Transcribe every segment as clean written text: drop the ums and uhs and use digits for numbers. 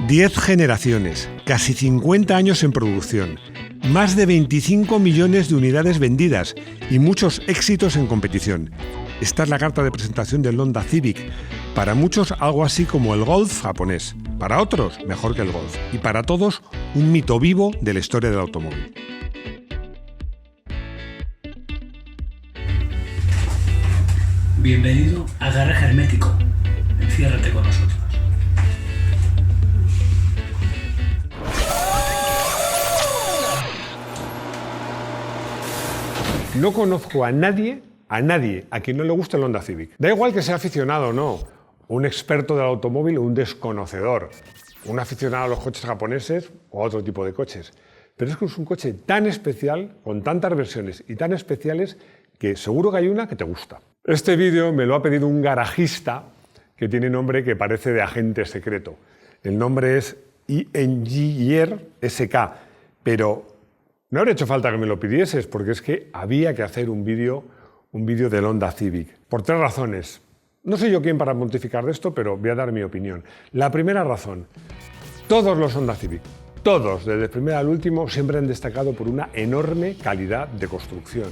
10 generaciones, casi 50 años en producción, más de 25 millones de unidades vendidas y muchos éxitos en competición. Esta es la carta de presentación del Honda Civic. Para muchos algo así como el Golf japonés, para otros mejor que el Golf y para todos un mito vivo de la historia del automóvil. Bienvenido a Garaje Hermético. Enciérrate con nosotros. No conozco a nadie a quien no le guste el Honda Civic. Da igual que sea aficionado o no, un experto del automóvil o un desconocedor, un aficionado a los coches japoneses o a otro tipo de coches. Pero es que es un coche tan especial, con tantas versiones y tan especiales, que seguro que hay una que te gusta. Este vídeo me lo ha pedido un garajista que tiene nombre que parece de agente secreto. El nombre es Engineer SK, pero no habría hecho falta que me lo pidieses, porque es que había que hacer un vídeo del Honda Civic. Por 3 razones. No soy yo quien para pontificar de esto, pero voy a dar mi opinión. La primera razón, todos los Honda Civic, todos, desde el primero al último, siempre han destacado por una enorme calidad de construcción.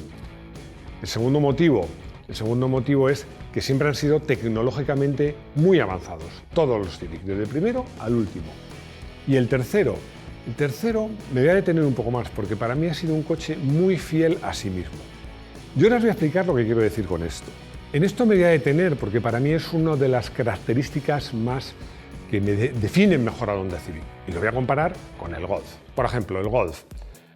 El segundo motivo es que siempre han sido tecnológicamente muy avanzados, todos los Civic, desde el primero al último. Y el tercero me voy a detener un poco más, porque para mí ha sido un coche muy fiel a sí mismo. Yo ahora os voy a explicar lo que quiero decir con esto. En esto me voy a detener porque para mí es una de las características más que me definen mejor a Honda Civic. Y lo voy a comparar con el Golf. Por ejemplo, el Golf.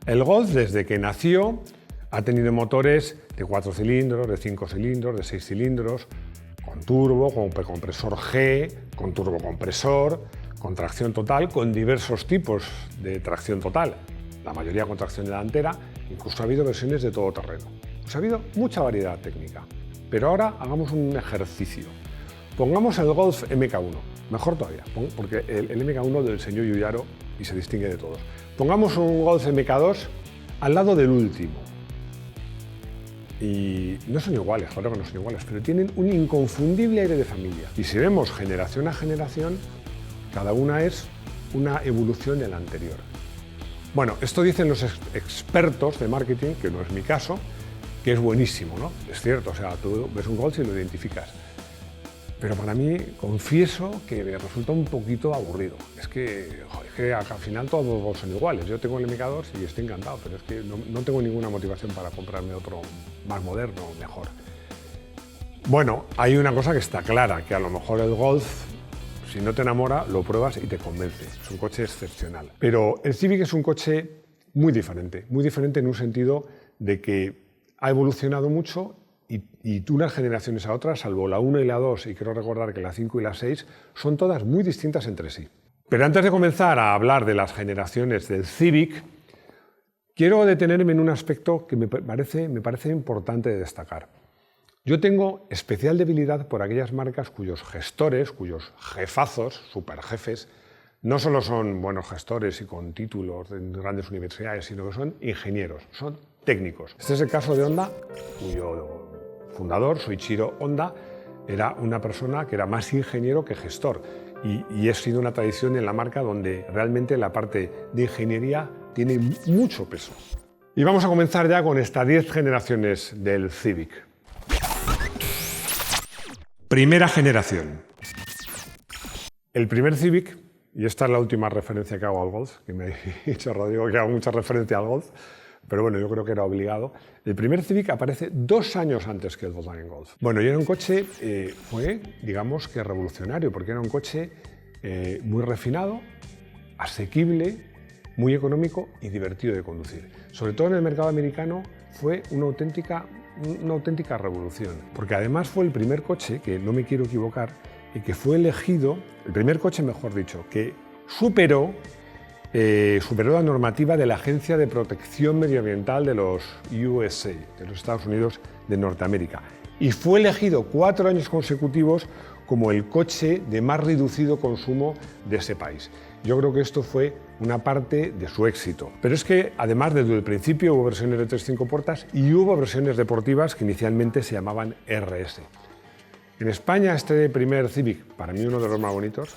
El Golf, desde que nació, ha tenido motores de 4 cilindros, de 5 cilindros, de 6 cilindros, con turbo, con compresor G, con turbocompresor, con tracción total, con diversos tipos de tracción total, la mayoría con tracción delantera, incluso ha habido versiones de todoterreno. Pues ha habido mucha variedad técnica. Pero ahora hagamos un ejercicio. Pongamos el Golf MK1, mejor todavía, porque el MK1 del señor Giugiaro y se distingue de todos. Pongamos un Golf MK2 al lado del último. Y no son iguales, claro que no son iguales, pero tienen un inconfundible aire de familia. Y si vemos generación a generación, cada una es una evolución de la anterior. Bueno, esto dicen los expertos de marketing, que no es mi caso, que es buenísimo, ¿no? Es cierto, o sea, tú ves un Golf y lo identificas. Pero para mí, confieso que me resulta un poquito aburrido. Es que al final todos los Golf son iguales. Yo tengo el MK2 y estoy encantado, pero es que no tengo ninguna motivación para comprarme otro más moderno o mejor. Bueno, hay una cosa que está clara, que a lo mejor el Golf, si no te enamora, lo pruebas y te convence. Es un coche excepcional. Pero el Civic es un coche muy diferente en un sentido de que ha evolucionado mucho y de unas generaciones a otras, salvo la 1 y la 2, y quiero recordar que la 5 y la 6, son todas muy distintas entre sí. Pero antes de comenzar a hablar de las generaciones del Civic, quiero detenerme en un aspecto que me parece importante de destacar. Yo tengo especial debilidad por aquellas marcas cuyos gestores, cuyos jefazos, superjefes, no solo son buenos gestores y con títulos en grandes universidades, sino que son ingenieros, son técnicos. Este es el caso de Honda, cuyo fundador, Soichiro Honda, era una persona que era más ingeniero que gestor. Y ha sido una tradición en la marca donde realmente la parte de ingeniería tiene mucho peso. Y vamos a comenzar ya con estas 10 generaciones del Civic. Primera generación. El primer Civic, y esta es la última referencia que hago al Golf, que me he dicho Rodrigo que hago mucha referencia al Golf, pero bueno, yo creo que era obligado. El primer Civic aparece 2 años antes que el Volkswagen Golf. Bueno, y era un coche, fue, digamos que revolucionario, porque era un coche muy refinado, asequible, muy económico y divertido de conducir. Sobre todo en el mercado americano fue una auténtica revolución, porque además fue el primer coche, que no me quiero equivocar, y que fue elegido, el primer coche, mejor dicho, que superó la normativa de la Agencia de Protección Medioambiental de los USA, de los Estados Unidos de Norteamérica. Y fue elegido 4 años consecutivos como el coche de más reducido consumo de ese país. Yo creo que esto fue una parte de su éxito. Pero es que, además, desde el principio hubo versiones de 3-5 puertas y hubo versiones deportivas que inicialmente se llamaban RS. En España, este primer Civic, para mí uno de los más bonitos,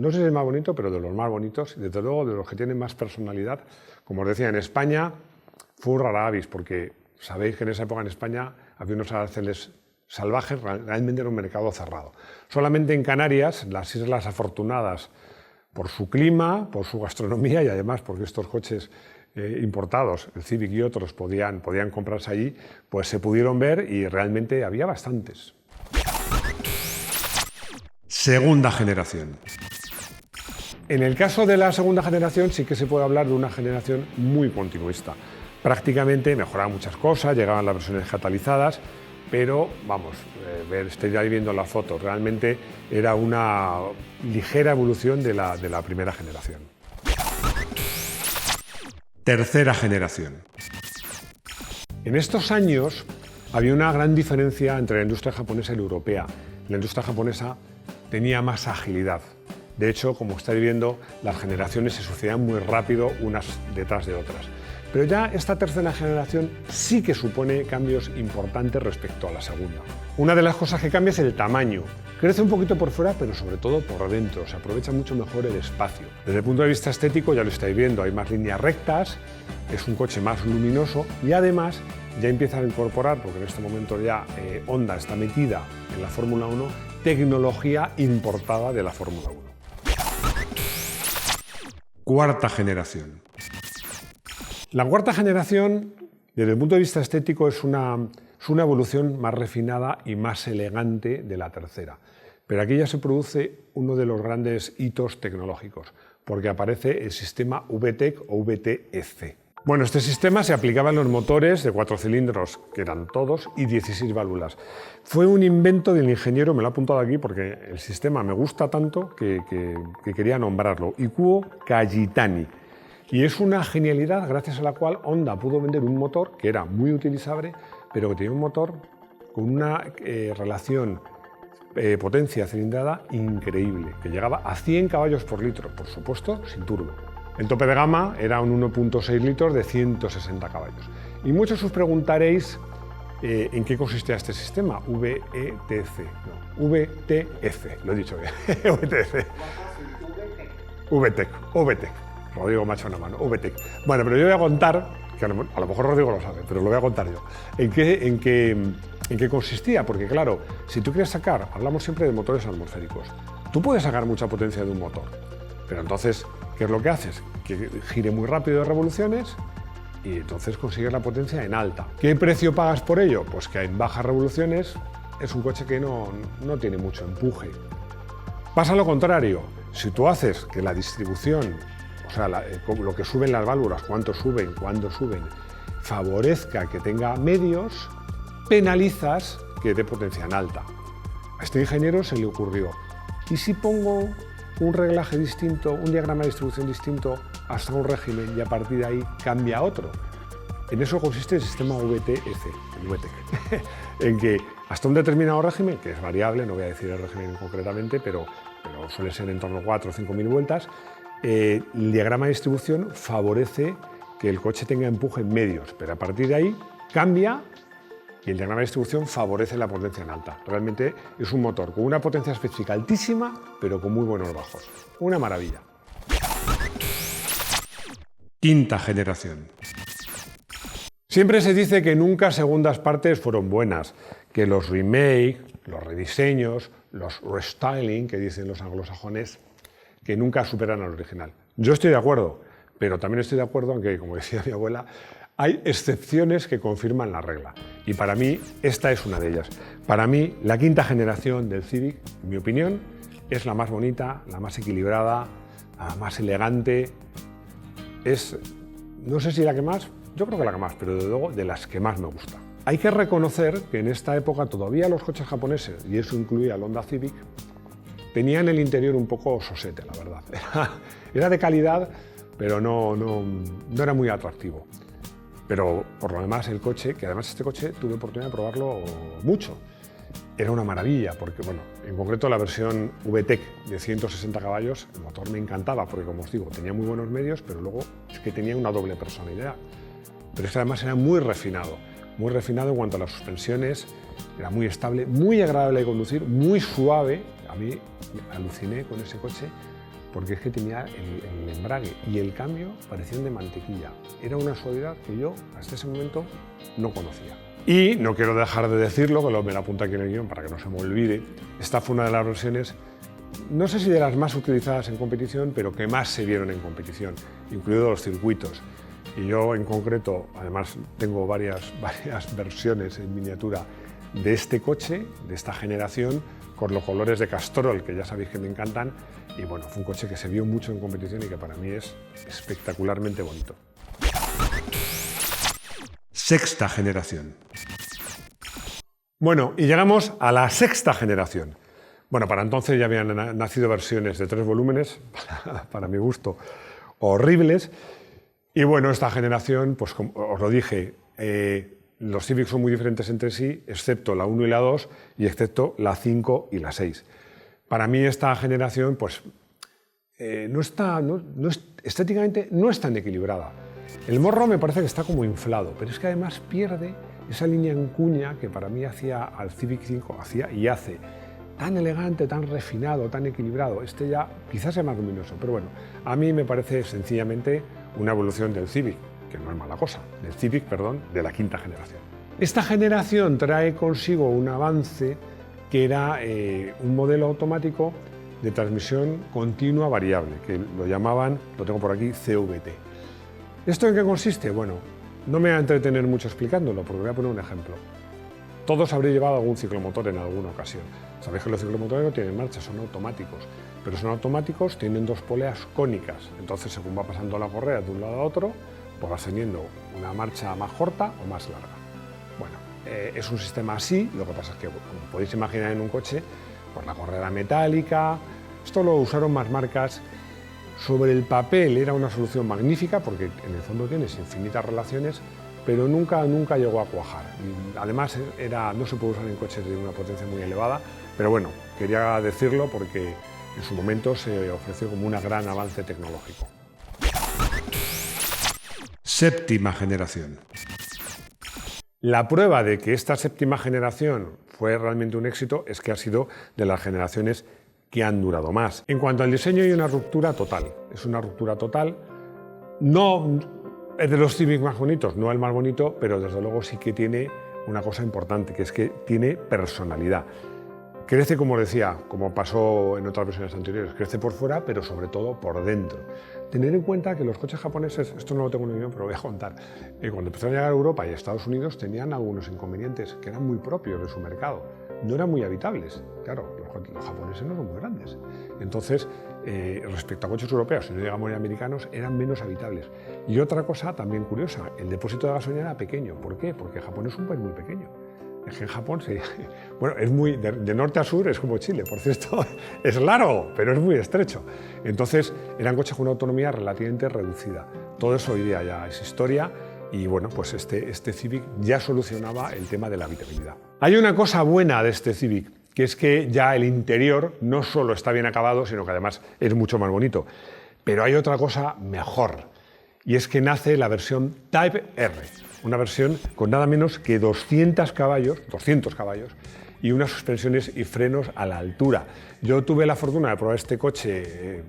no sé si es el más bonito, pero de los más bonitos, y desde luego de los que tienen más personalidad. Como os decía, en España fue un rara avis, porque sabéis que en esa época en España había unos aranceles salvajes, realmente era un mercado cerrado. Solamente en Canarias, las Islas Afortunadas, por su clima, por su gastronomía y además porque estos coches importados, el Civic y otros, podían comprarse allí, pues se pudieron ver y realmente había bastantes. Segunda generación. En el caso de la segunda generación sí que se puede hablar de una generación muy continuista. Prácticamente mejoraban muchas cosas, llegaban las versiones catalizadas, pero vamos, estoy ahí viendo las fotos, realmente era una ligera evolución de la primera generación. Tercera generación. En estos años había una gran diferencia entre la industria japonesa y la europea. La industria japonesa tenía más agilidad. De hecho, como estáis viendo, las generaciones se sucedían muy rápido unas detrás de otras. Pero ya esta tercera generación sí que supone cambios importantes respecto a la segunda. Una de las cosas que cambia es el tamaño. Crece un poquito por fuera, pero sobre todo por dentro. Se aprovecha mucho mejor el espacio. Desde el punto de vista estético, ya lo estáis viendo, hay más líneas rectas, es un coche más luminoso y además ya empieza a incorporar, porque en este momento ya Honda está metida en la Fórmula 1, tecnología importada de la Fórmula 1. Cuarta generación. La cuarta generación, desde el punto de vista estético, es una evolución más refinada y más elegante de la tercera. Pero aquí ya se produce uno de los grandes hitos tecnológicos, porque aparece el sistema VTEC o VTEC. Bueno, este sistema se aplicaba en los motores de 4 cilindros, que eran todos, y 16 válvulas. Fue un invento del ingeniero, me lo he apuntado aquí porque el sistema me gusta tanto que quería nombrarlo, Ikuo Kajitani. Y es una genialidad gracias a la cual Honda pudo vender un motor que era muy utilizable, pero que tenía un motor con una relación potencia cilindrada increíble, que llegaba a 100 caballos por litro, por supuesto sin turbo. El tope de gama era un 1.6 litros de 160 caballos. Y muchos os preguntaréis en qué consistía este sistema, VETC, no, VTF, lo he dicho bien, VTF. VTEC. Rodrigo me ha hecho una mano, VTEC. Bueno, pero yo voy a contar, que a lo mejor Rodrigo lo sabe, pero lo voy a contar yo, en qué consistía, porque claro, si tú quieres sacar, hablamos siempre de motores atmosféricos, tú puedes sacar mucha potencia de un motor, pero entonces, ¿qué es lo que haces? Que gire muy rápido de revoluciones y entonces consigues la potencia en alta. ¿Qué precio pagas por ello? Pues que en bajas revoluciones es un coche que no tiene mucho empuje. Pasa lo contrario, si tú haces que la distribución, o sea, lo que suben las válvulas, cuánto suben, cuándo suben, favorezca que tenga medios, penalizas que dé potencia en alta. A este ingeniero se le ocurrió, ¿y si pongo un reglaje distinto, un diagrama de distribución distinto hasta un régimen y a partir de ahí cambia a otro? En eso consiste el sistema VTEC, el VTEC, en que hasta un determinado régimen, que es variable, no voy a decir el régimen concretamente, pero suele ser en torno a 4 o 5.000 vueltas, el diagrama de distribución favorece que el coche tenga empuje en medios, pero a partir de ahí cambia y el diagrama de distribución favorece la potencia en alta. Realmente es un motor con una potencia específica altísima, pero con muy buenos bajos. Una maravilla. Quinta generación. Siempre se dice que nunca segundas partes fueron buenas, que los remake, los rediseños, los restyling, que dicen los anglosajones, que nunca superan al original. Yo estoy de acuerdo, pero también estoy de acuerdo en que, como decía mi abuela, hay excepciones que confirman la regla. Y para mí, esta es una de ellas. Para mí, la quinta generación del Civic, en mi opinión, es la más bonita, la más equilibrada, la más elegante. Es, no sé si la que más, yo creo que la que más, pero desde luego de las que más me gusta. Hay que reconocer que en esta época todavía los coches japoneses, y eso incluía el Honda Civic, tenían el interior un poco sosete, la verdad. Era de calidad, pero no era muy atractivo. Pero por lo demás el coche, que además este coche tuve oportunidad de probarlo mucho, era una maravilla, porque bueno, en concreto la versión VTEC de 160 caballos, el motor me encantaba, porque como os digo, tenía muy buenos medios, pero luego es que tenía una doble personalidad. Pero es que además era muy refinado en cuanto a las suspensiones, era muy estable, muy agradable de conducir, muy suave. A mí me aluciné con ese coche, porque es que tenía el embrague y el cambio parecían de mantequilla. Era una suavidad que yo hasta ese momento no conocía. Y no quiero dejar de decirlo, que me lo apunto aquí en el guión para que no se me olvide, esta fue una de las versiones, no sé si de las más utilizadas en competición, pero que más se vieron en competición, incluidos los circuitos. Y yo en concreto, además tengo varias versiones en miniatura de este coche, de esta generación, con los colores de Castrol, que ya sabéis que me encantan, y bueno, fue un coche que se vio mucho en competición y que para mí es espectacularmente bonito. Sexta generación. Bueno, y llegamos a la sexta generación. Bueno, para entonces ya habían nacido versiones de 3 volúmenes, para mi gusto, horribles. Y bueno, esta generación, pues como os lo dije, los Civic son muy diferentes entre sí, excepto la 1 y la 2, y excepto la 5 y la 6. Para mí esta generación, pues, estéticamente no es tan equilibrada. El morro me parece que está como inflado, pero es que además pierde esa línea en cuña que para mí hacía al Civic 5, hacía y hace tan elegante, tan refinado, tan equilibrado. Este ya quizás sea más luminoso, pero bueno, a mí me parece sencillamente una evolución del Civic, que no es mala cosa, del Civic, perdón, de la quinta generación. Esta generación trae consigo un avance que era un modelo automático de transmisión continua variable, que lo llamaban, lo tengo por aquí, CVT. ¿Esto en qué consiste? Bueno, no me voy a entretener mucho explicándolo, porque voy a poner un ejemplo. Todos habréis llevado algún ciclomotor en alguna ocasión. Sabéis que los ciclomotores no tienen marcha, son automáticos, pero son automáticos, tienen 2 poleas cónicas, entonces según va pasando la correa de un lado a otro, pues vas teniendo una marcha más corta o más larga. Bueno, es un sistema así, lo que pasa es que, como podéis imaginar en un coche, pues la correa era metálica, esto lo usaron más marcas. Sobre el papel era una solución magnífica porque en el fondo tienes infinitas relaciones, pero nunca llegó a cuajar. Y además no se puede usar en coches de una potencia muy elevada, pero bueno, quería decirlo porque en su momento se ofreció como un gran avance tecnológico. Séptima generación. La prueba de que esta séptima generación fue realmente un éxito es que ha sido de las generaciones que han durado más. En cuanto al diseño hay una ruptura total. Es una ruptura total. No es de los Civic más bonitos, no el más bonito, pero desde luego sí que tiene una cosa importante, que es que tiene personalidad. Crece, como decía, como pasó en otras versiones anteriores, crece por fuera, pero sobre todo por dentro. Tener en cuenta que los coches japoneses, esto no lo tengo en el guión, pero lo voy a contar, cuando empezaron a llegar a Europa y a Estados Unidos tenían algunos inconvenientes que eran muy propios de su mercado. No eran muy habitables. Claro, los japoneses no son muy grandes. Entonces, respecto a coches europeos, si no digamos americanos, eran menos habitables. Y otra cosa también curiosa, el depósito de gasolina era pequeño. ¿Por qué? Porque Japón es un país muy pequeño. Es que en Japón, bueno, es muy, de norte a sur es como Chile, por cierto, es largo, pero es muy estrecho. Entonces, eran coches con una autonomía relativamente reducida. Todo eso hoy día ya es historia. Y bueno, pues este Civic ya solucionaba el tema de la habitabilidad. Hay una cosa buena de este Civic, que es que ya el interior no solo está bien acabado, sino que además es mucho más bonito. Pero hay otra cosa mejor, y es que nace la versión Type R, una versión con nada menos que 200 caballos y unas suspensiones y frenos a la altura. Yo tuve la fortuna de probar este coche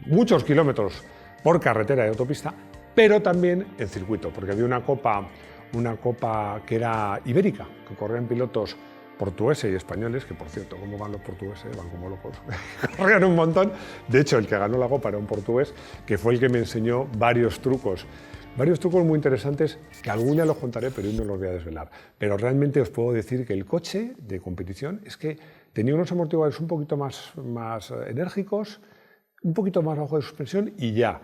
muchos kilómetros por carretera y autopista, pero también en circuito, porque había una copa que era ibérica, que corrían pilotos portugueses y españoles, que por cierto, ¿cómo van los portugueses? Van como locos, corrían un montón. De hecho, el que ganó la copa era un portugués, que fue el que me enseñó varios trucos muy interesantes, que algún día los contaré, pero hoy no los voy a desvelar. Pero realmente os puedo decir que el coche de competición es que tenía unos amortiguadores un poquito más enérgicos, un poquito más bajo de suspensión y ya.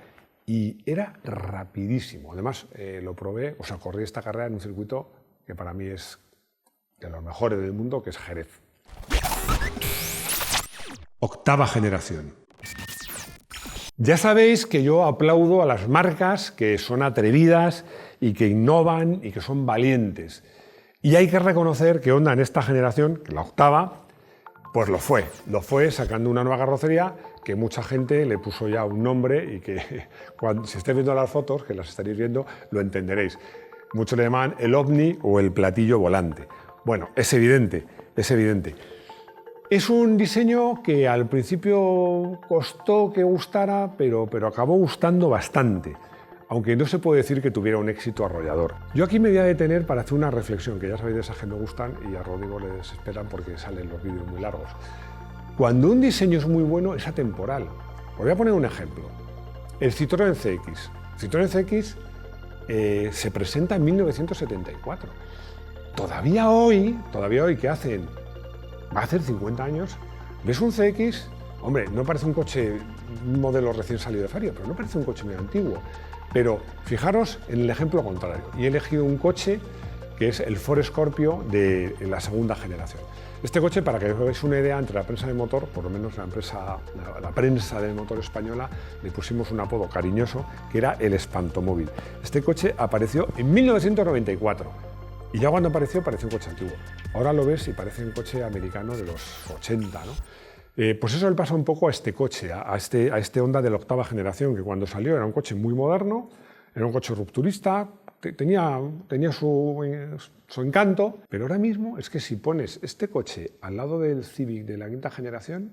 Y era rapidísimo. Además, lo probé, corrí esta carrera en un circuito que para mí es de los mejores del mundo, que es Jerez. Octava generación. Ya sabéis que yo aplaudo a las marcas que son atrevidas y que innovan y que son valientes. Y hay que reconocer que Honda en esta generación, la octava, pues lo fue sacando una nueva carrocería que mucha gente le puso ya un nombre y que si estéis viendo las fotos, que las estaréis viendo, lo entenderéis. Muchos le llaman el ovni o el platillo volante. Bueno, es evidente. Es un diseño que al principio costó que gustara, pero acabó gustando bastante, aunque no se puede decir que tuviera un éxito arrollador. Yo aquí me voy a detener para hacer una reflexión, que ya sabéis de esas que me gustan y a Rodrigo le desesperan porque salen los vídeos muy largos. Cuando un diseño es muy bueno, es atemporal. Os voy a poner un ejemplo. El Citroën CX. Citroën CX se presenta en 1974. Todavía hoy, que hacen, va a hacer 50 años, ves un CX, hombre, no parece un coche, un modelo recién salido de feria, pero no parece un coche muy antiguo. Pero fijaros en el ejemplo contrario. Y he elegido un coche que es el Ford Scorpio de la segunda generación. Este coche, para que os hagáis una idea, entre la prensa de motor, por lo menos la prensa del motor española, le pusimos un apodo cariñoso, que era el espantomóvil. Este coche apareció en 1994 y ya cuando apareció parecía un coche antiguo. Ahora lo ves y parece un coche americano de los 80, ¿no? Pues eso le pasa un poco a este coche, a este Honda de la octava generación, que cuando salió era un coche muy moderno, era un coche rupturista, tenía su encanto, pero ahora mismo es que si pones este coche al lado del Civic de la quinta generación,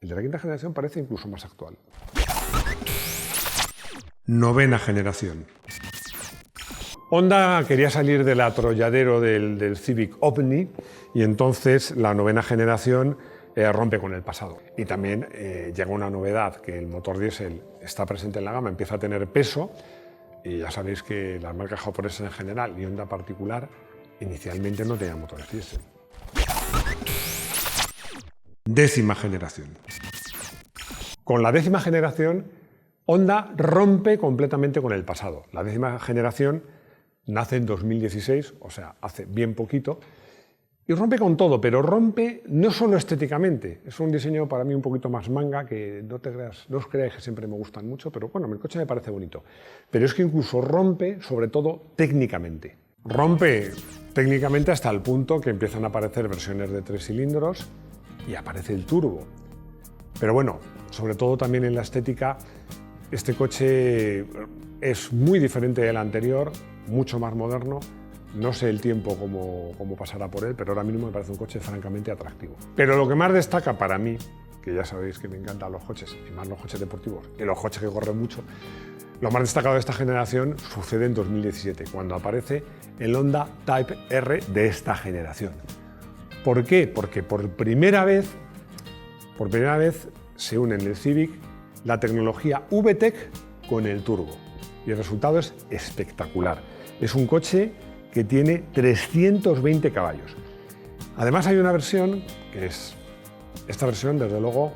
el de la quinta generación parece incluso más actual. Novena generación. Honda quería salir del atolladero del Civic OMNI y entonces la novena generación rompe con el pasado. Y también llega una novedad, que el motor diésel está presente en la gama, empieza a tener peso. Y ya sabéis que las marcas japonesas en general y Honda particular inicialmente no tenían motores diésel. Décima generación. Con la décima generación, Honda rompe completamente con el pasado. La décima generación nace en 2016, o sea, hace bien poquito, y rompe con todo, pero rompe no solo estéticamente. Es un diseño para mí un poquito más manga, que no os creáis que siempre me gustan mucho, pero bueno, el coche me parece bonito. Pero es que incluso rompe, sobre todo, técnicamente. Rompe técnicamente hasta el punto que empiezan a aparecer versiones de 3 cilindros y aparece el turbo. Pero bueno, sobre todo también en la estética, este coche es muy diferente del anterior, mucho más moderno. No sé el tiempo cómo pasará por él, pero ahora mismo me parece un coche francamente atractivo. Pero lo que más destaca para mí, que ya sabéis que me encantan los coches, y más los coches deportivos, y los coches que corren mucho, lo más destacado de esta generación sucede en 2017, cuando aparece el Honda Type R de esta generación. ¿Por qué? Porque por primera vez se une en el Civic la tecnología VTEC con el turbo. Y el resultado es espectacular. Es un coche que tiene 320 caballos. Además hay una versión que es... Esta versión, desde luego,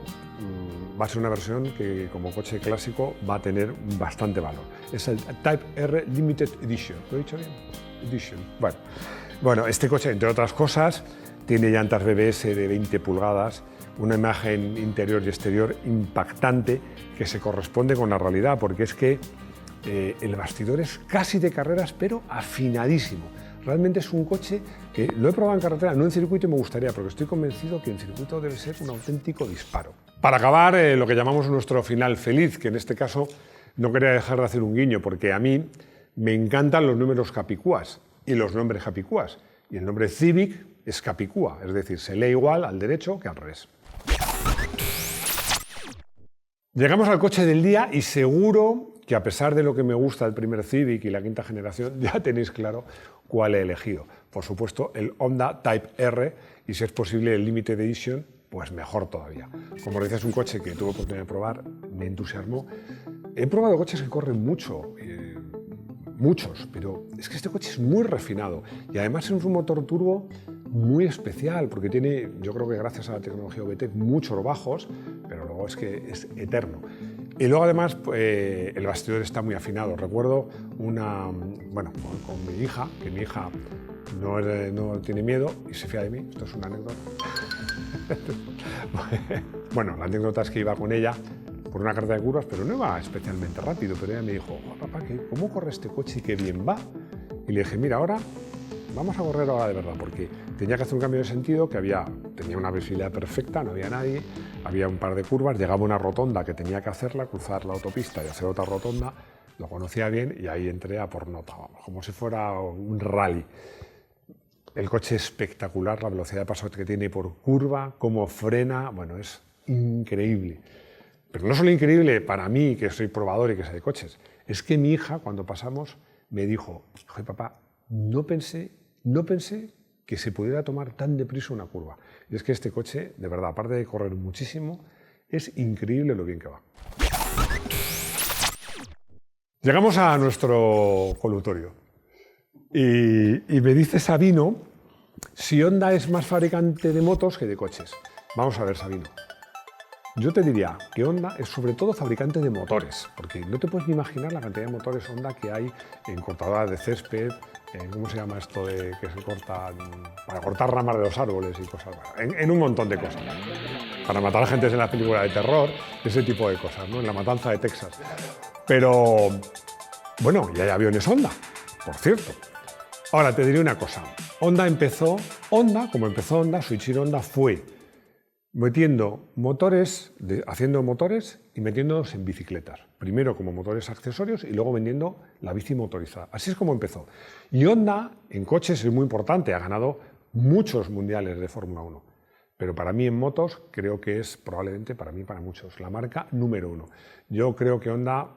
va a ser una versión que como coche clásico va a tener bastante valor. Es el Type R Limited Edition. ¿Lo he dicho bien? Edition. Bueno, este coche, entre otras cosas, tiene llantas BBS de 20 pulgadas, una imagen interior y exterior impactante que se corresponde con la realidad, porque es que el bastidor es casi de carreras, pero afinadísimo. Realmente es un coche que lo he probado en carretera, no en circuito, y me gustaría, porque estoy convencido que en circuito debe ser un auténtico disparo. Para acabar, lo que llamamos nuestro final feliz, que en este caso no quería dejar de hacer un guiño, porque a mí me encantan los números capicúas y los nombres capicúas. Y el nombre Civic es capicúa, es decir, se lee igual al derecho que al revés. Llegamos al coche del día y seguro que, a pesar de lo que me gusta el primer Civic y la quinta generación, ya tenéis claro cuál he elegido. Por supuesto, el Honda Type R, y si es posible el Limited Edition, pues mejor todavía. Como os decía, es un coche que tuve oportunidad de probar, me entusiasmó. He probado coches que corren mucho, muchos, pero es que este coche es muy refinado y además es un motor turbo muy especial, porque tiene, yo creo que gracias a la tecnología VTEC, muchos bajos, pero luego es que es eterno. Y luego además el bastidor está muy afinado. Recuerdo con mi hija, que mi hija no tiene miedo y se fía de mí. Esto es una anécdota. Bueno, la anécdota es que iba con ella por una carretera de curvas, pero no iba especialmente rápido. Pero ella me dijo: "Oh, papá, ¿cómo corre este coche y qué bien va?". Y le dije: "Mira, ahora vamos a correr ahora de verdad", porque tenía que hacer un cambio de sentido, tenía una visibilidad perfecta, no había nadie, había un par de curvas, llegaba una rotonda que tenía que hacerla, cruzar la autopista y hacer otra rotonda, lo conocía bien y ahí entré a por nota, vamos, como si fuera un rally. El coche es espectacular, la velocidad de paso que tiene por curva, cómo frena, bueno, es increíble. Pero no solo increíble para mí, que soy probador y que sé de coches, es que mi hija, cuando pasamos, me dijo, oye, papá, no pensé que se pudiera tomar tan deprisa una curva. Y es que este coche, de verdad, aparte de correr muchísimo, es increíble lo bien que va. Llegamos a nuestro colutorio y me dice Sabino si Honda es más fabricante de motos que de coches. Vamos a ver, Sabino. Yo te diría que Honda es sobre todo fabricante de motores, porque no te puedes ni imaginar la cantidad de motores Honda que hay en cortadoras de césped, en ¿cómo se llama esto de que se cortan para cortar ramas de los árboles y cosas? Bueno, en un montón de cosas. Para matar a gente en la película de terror, ese tipo de cosas, ¿no? En La Matanza de Texas. Pero, bueno, y hay aviones Honda, por cierto. Ahora, te diré una cosa. Como empezó Honda, Soichiro Honda fue metiendo motores, haciendo motores y metiéndolos en bicicletas. Primero como motores accesorios y luego vendiendo la bici motorizada. Así es como empezó. Y Honda en coches es muy importante, ha ganado muchos mundiales de Fórmula 1. Pero para mí en motos creo que es probablemente, para mí, para muchos, la marca número 1. Yo creo que Honda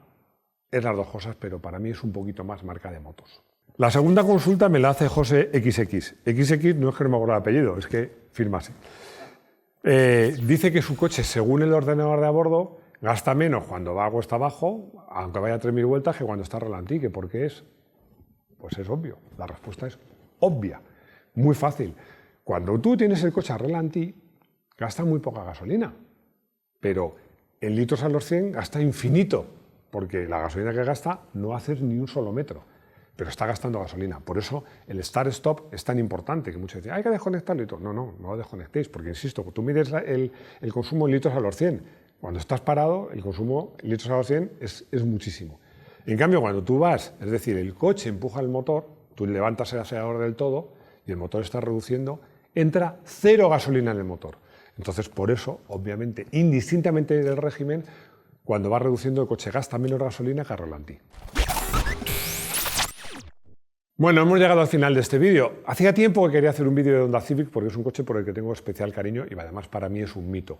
es las dos cosas, pero para mí es un poquito más marca de motos. La segunda consulta me la hace José XX. XX no es que no me acuerdo el apellido, es que firma así. Dice que su coche, según el ordenador de a bordo, gasta menos cuando va a cuesta abajo, aunque vaya a 3.000 vueltas, que cuando está a ralentí. ¿Que por qué es? Pues es obvio. La respuesta es obvia. Muy fácil. Cuando tú tienes el coche a ralentí, gasta muy poca gasolina. Pero en litros a los 100 gasta infinito, porque la gasolina que gasta no haces ni un solo metro. Pero está gastando gasolina. Por eso el start-stop es tan importante, que muchos dicen, hay que desconectarlo y todo. No lo desconectéis, porque insisto, tú mides el consumo en litros a los 100. Cuando estás parado, el consumo en litros a los 100 es muchísimo. En cambio, cuando tú vas, es decir, el coche empuja el motor, tú levantas el acelerador del todo y el motor está reduciendo, entra 0 gasolina en el motor. Entonces, por eso, obviamente, indistintamente del régimen, cuando va reduciendo el coche gasta menos gasolina que a ralentí. Bueno, hemos llegado al final de este vídeo. Hacía tiempo que quería hacer un vídeo de Honda Civic porque es un coche por el que tengo especial cariño y además para mí es un mito.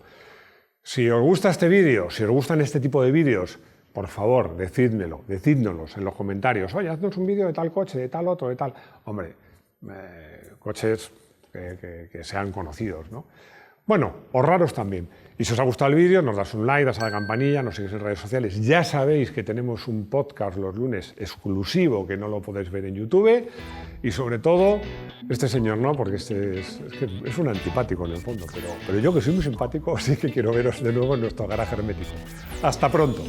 Si os gusta este vídeo, si os gustan este tipo de vídeos, por favor, decídnoslos en los comentarios. Oye, haznos un vídeo de tal coche, de tal otro, de tal. Hombre, coches que sean conocidos, ¿no? Bueno, o raros también. Y si os ha gustado el vídeo, nos das un like, das a la campanilla, nos seguís en redes sociales. Ya sabéis que tenemos un podcast los lunes exclusivo que no lo podéis ver en YouTube. Y sobre todo, este señor no, porque este es un antipático en el fondo. Pero yo que soy muy simpático, sí que quiero veros de nuevo en nuestro garaje hermético. ¡Hasta pronto!